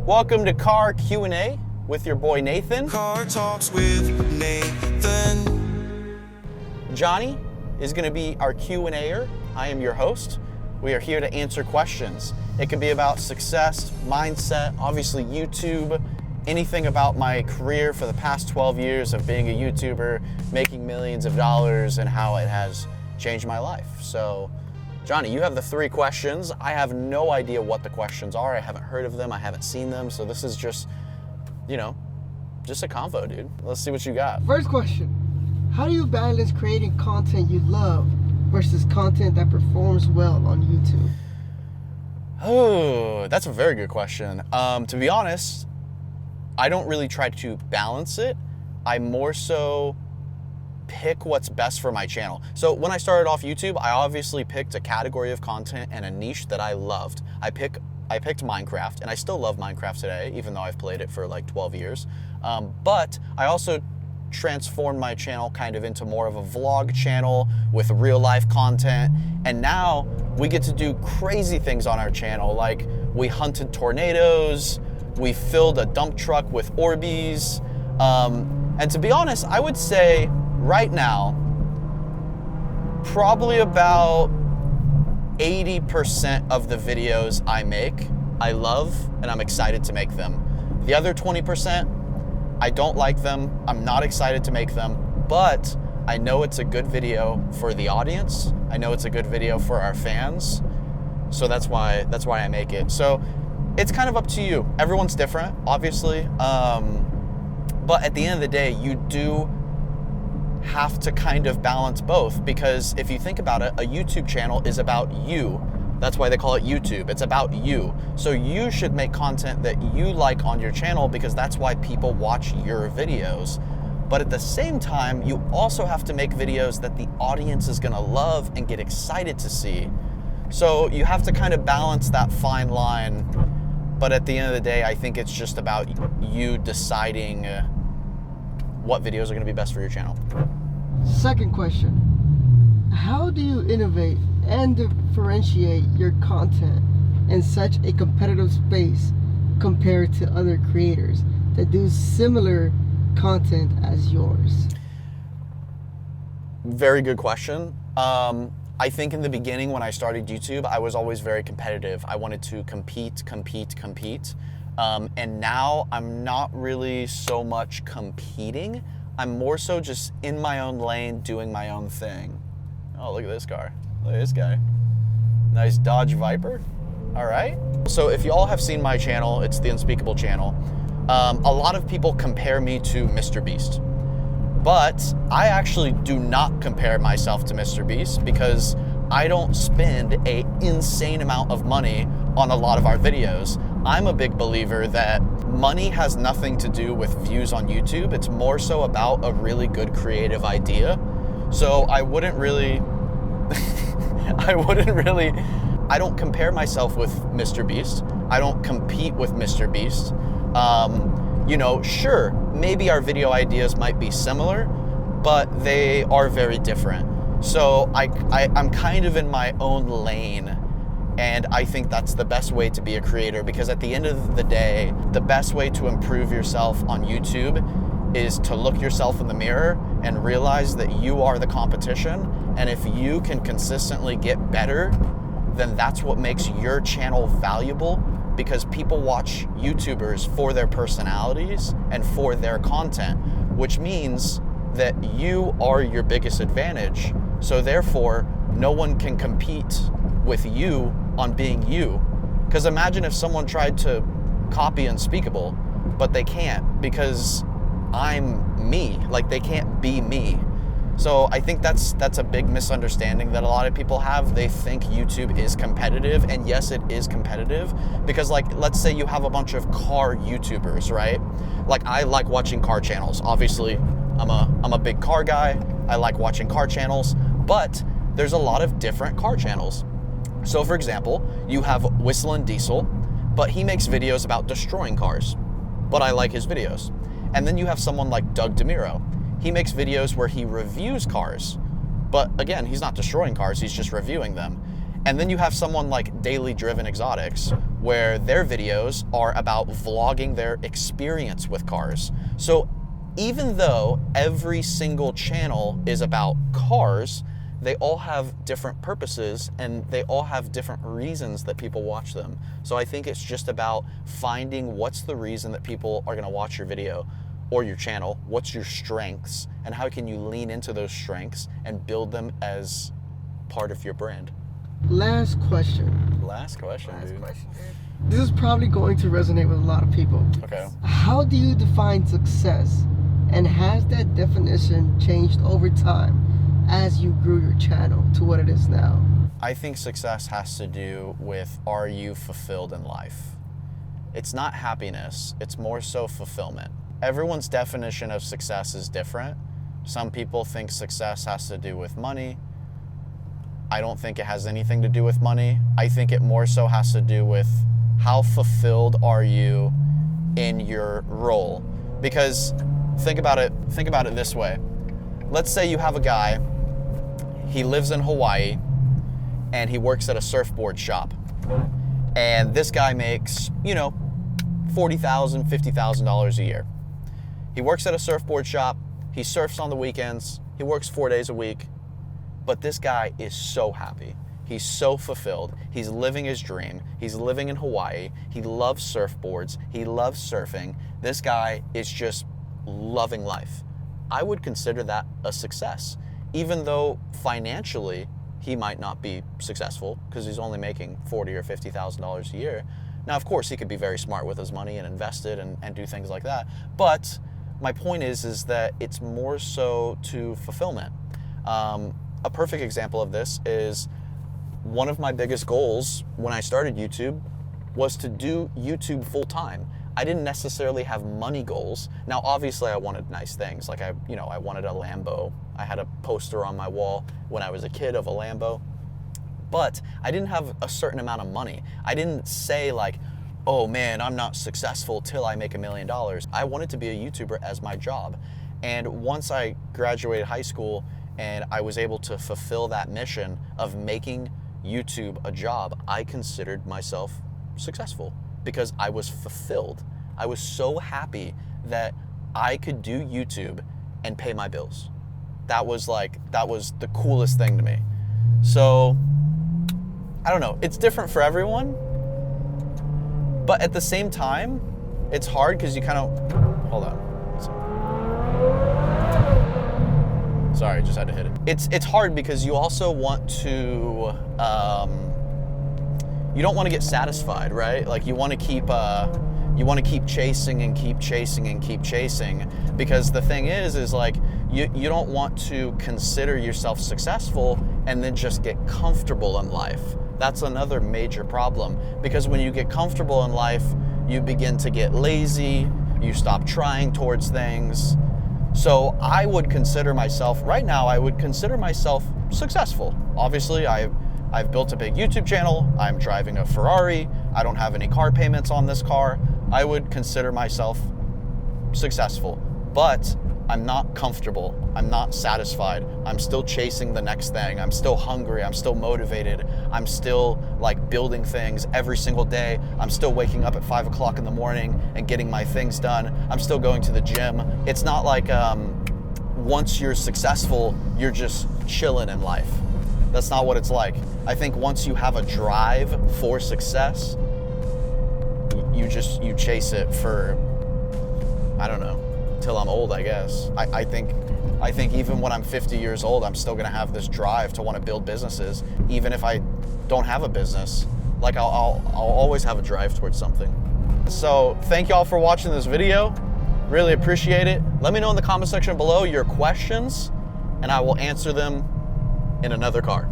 Welcome to Car Q&A with your boy Nathan. Car Talks with Nathan. Johnny is going to be our Q&Aer. I am your host. We are here to answer questions. It could be about success, mindset, obviously YouTube, anything about my career for the past 12 years of being a YouTuber, making millions of dollars, and how it has changed my life. So, Johnny, you have the 3 questions. I have no idea what the questions are. I haven't heard of them. I haven't seen them. So this is just, just a convo, dude. Let's see what you got. First question. How do you balance creating content you love versus content that performs well on YouTube? Oh, that's a very good question. To be honest, I don't really try to balance it. I more so pick what's best for my channel. So when I started off YouTube, I obviously picked a category of content and a niche that I loved. I picked Minecraft, and I still love Minecraft today, even though I've played it for like 12 years. But I also transformed my channel kind of into more of a vlog channel with real life content. And now we get to do crazy things on our channel. Like we hunted tornadoes, we filled a dump truck with Orbeez. And to be honest, I would say right now, probably about 80% of the videos I make, I love and I'm excited to make them. The other 20%, I don't like them, I'm not excited to make them, but I know it's a good video for the audience. I know it's a good video for our fans. So that's why I make it. So it's kind of up to you. Everyone's different, obviously. But at the end of the day, you do have to kind of balance both, because if you think about it, a YouTube channel is about you. That's why they call it YouTube. It's about you. So you should make content that you like on your channel, because that's why people watch your videos. But at the same time, you also have to make videos that the audience is gonna love and get excited to see. So you have to kind of balance that fine line. But at the end of the day, I think it's just about you deciding what videos are gonna be best for your channel. Second question. How do you innovate and differentiate your content in such a competitive space compared to other creators that do similar content as yours? Very good question. I think in the beginning when I started YouTube, I was always very competitive. I wanted to compete. And now I'm not really so much competing. I'm more so just in my own lane, doing my own thing. Oh, look at this car. Look at this guy. Nice Dodge Viper. All right. So if you all have seen my channel, it's the Unspeakable channel. A lot of people compare me to Mr. Beast. But I actually do not compare myself to Mr. Beast, because I don't spend an insane amount of money on a lot of our videos. I'm a big believer that money has nothing to do with views on YouTube. It's more so about a really good creative idea. So I wouldn't really, I don't compare myself with Mr. Beast. I don't compete with Mr. Beast. Sure, maybe our video ideas might be similar, but they are very different. So I'm kind of in my own lane, and I think that's the best way to be a creator, because at the end of the day, the best way to improve yourself on YouTube is to look yourself in the mirror and realize that you are the competition. And if you can consistently get better, then that's what makes your channel valuable, because people watch YouTubers for their personalities and for their content, which means that you are your biggest advantage. So therefore, no one can compete with you on being you. Because imagine if someone tried to copy Unspeakable, but they can't, because I'm me. Like, they can't be me. So I think that's a big misunderstanding that a lot of people have. They think YouTube is competitive, and yes, it is competitive, because like, let's say you have a bunch of car YouTubers, right? Like, I like watching car channels. Obviously, I'm a big car guy. I like watching car channels, but there's a lot of different car channels. So for example, you have Whistlin' Diesel, but he makes videos about destroying cars, but I like his videos. And then you have someone like Doug DeMiro. He makes videos where he reviews cars, but again, he's not destroying cars, he's just reviewing them. And then you have someone like Daily Driven Exotics, where their videos are about vlogging their experience with cars. So even though every single channel is about cars, they all have different purposes and they all have different reasons that people watch them. So I think it's just about finding what's the reason that people are gonna watch your video or your channel, what's your strengths, and how can you lean into those strengths and build them as part of your brand. Last question. Last question, dude. This is probably going to resonate with a lot of people. Okay. How do you define success? And has that definition changed over time as you grew your channel to what it is now? I think success has to do with, are you fulfilled in life? It's not happiness, it's more so fulfillment. Everyone's definition of success is different. Some people think success has to do with money. I don't think it has anything to do with money. I think it more so has to do with how fulfilled are you in your role. Because think about it this way. Let's say you have a guy, he lives in Hawaii and he works at a surfboard shop. And this guy makes, $40,000, $50,000 a year. He works at a surfboard shop, he surfs on the weekends, he works 4 days a week. But this guy is so happy. He's so fulfilled. He's living his dream. He's living in Hawaii. He loves surfboards. He loves surfing. This guy is just loving life. I would consider that a success, even though financially he might not be successful because he's only making $40,000 or $50,000 a year. Now, of course, he could be very smart with his money and invest it and do things like that. But my point is that it's more so to fulfillment. A perfect example of this is one of my biggest goals when I started YouTube was to do YouTube full time. I didn't necessarily have money goals. Now, obviously I wanted nice things. Like I wanted a Lambo. I had a poster on my wall when I was a kid of a Lambo, but I didn't have a certain amount of money. I didn't say like, oh man, I'm not successful till I make $1 million. I wanted to be a YouTuber as my job. And once I graduated high school, and I was able to fulfill that mission of making YouTube a job, I considered myself successful because I was fulfilled. I was so happy that I could do YouTube and pay my bills. That was the coolest thing to me. So, I don't know, it's different for everyone, but at the same time, it's hard because you kind of, hold on. Sorry, just had to hit it. It's hard because you also want to, you don't want to get satisfied, right? Like you want to keep chasing and keep chasing and keep chasing, because the thing is like you don't want to consider yourself successful and then just get comfortable in life. That's another major problem, because when you get comfortable in life, you begin to get lazy, you stop trying towards things. So I would consider myself, right now, I would consider myself successful. Obviously, I've built a big YouTube channel, I'm driving a Ferrari, I don't have any car payments on this car. I would consider myself successful, but I'm not comfortable, I'm not satisfied, I'm still chasing the next thing, I'm still hungry, I'm still motivated, I'm still like building things every single day, I'm still waking up at 5 o'clock in the morning and getting my things done, I'm still going to the gym. It's not like once you're successful, you're just chilling in life. That's not what it's like. I think once you have a drive for success, you chase it for, I don't know, till I'm old, I guess. I think even when I'm 50 years old, I'm still gonna have this drive to want to build businesses, even if I don't have a business. Like I'll always have a drive towards something. So thank y'all for watching this video. Really appreciate it. Let me know in the comment section below your questions, and I will answer them in another car.